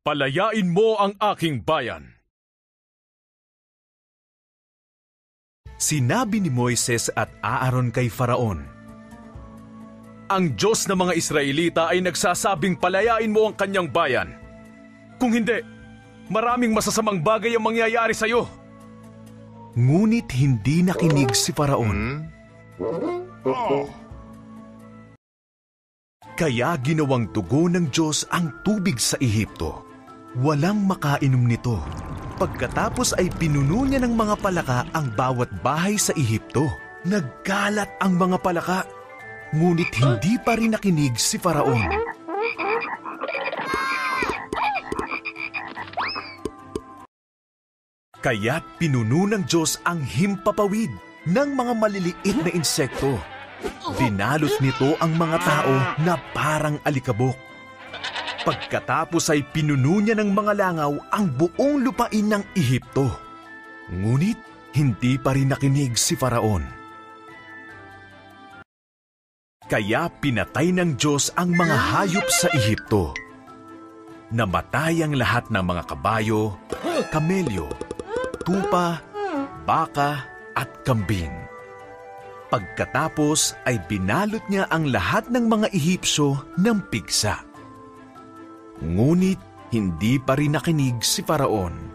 Palayain mo ang aking bayan. Sinabi ni Moises at Aaron kay Faraon, Ang Diyos ng mga Israelita ay nagsasabing palayain mo ang kanyang bayan. Kung hindi, maraming masasamang bagay ang mangyayari sa iyo. Ngunit hindi nakinig si Faraon. Kaya ginawang dugo ng Diyos ang tubig sa Ehipto. Walang makainom nito. Pagkatapos ay pinuno niya ng mga palaka ang bawat bahay sa Ehipto. Nagkalat ang mga palaka, ngunit hindi pa rin nakinig si Faraon. Kaya't pinuno ng Diyos ang himpapawid ng mga maliliit na insekto. Dinalot nito ang mga tao na parang alikabok. Pagkatapos ay pinuno niya ng mga langaw ang buong lupain ng Ehipto. Ngunit hindi pa rin nakinig si Faraon. Kaya pinatay ng Diyos ang mga hayop sa Ehipto. Namatay ang lahat ng mga kabayo, kamelyo, tupa, baka at kambing. Pagkatapos ay binalot niya ang lahat ng mga Ehipsyo ng pigsa. Ngunit hindi pa rin nakinig si Faraon.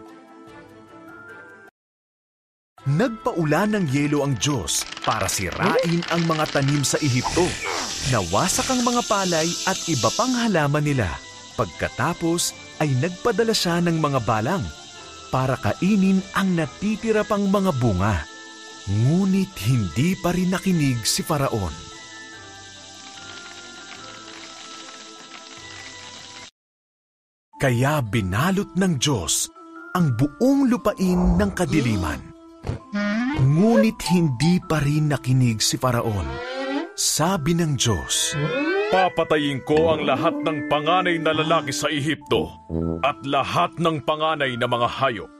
Nagpaulan ng yelo ang Diyos para sirain ang mga tanim sa Ehipto. Nawasak ang mga palay at iba pang halaman nila. Pagkatapos ay nagpadala siya ng mga balang para kainin ang natitira pang mga bunga. Ngunit hindi pa rin nakinig si Faraon. Kaya binalot ng Diyos ang buong lupain ng kadiliman. Ngunit hindi pa rin nakinig si Faraon. Sabi ng Diyos, Papatayin ko ang lahat ng panganay na lalaki sa Ehipto at lahat ng panganay na mga hayop.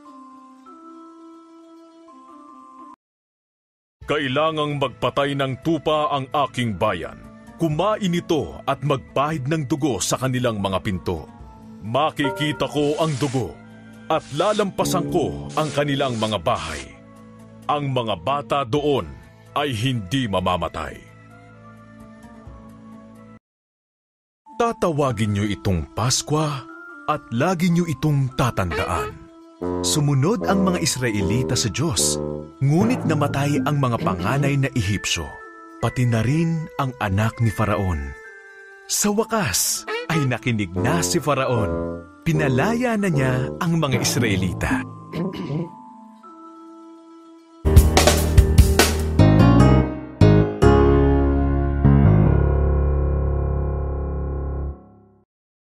Kailangang magpatay ng tupa ang aking bayan. Kumain ito at magpahid ng dugo sa kanilang mga pinto. Makikita ko ang dugo at lalampasan ko ang kanilang mga bahay. Ang mga bata doon ay hindi mamamatay. Tatawagin niyo itong Paskwa at lagi niyo itong tatandaan. Sumunod ang mga Israelita sa Diyos, ngunit namatay ang mga panganay na Ehipsyo, pati na rin ang anak ni Faraon. Sa wakas ay nakinig na si Faraon. Pinalaya na niya ang mga Israelita.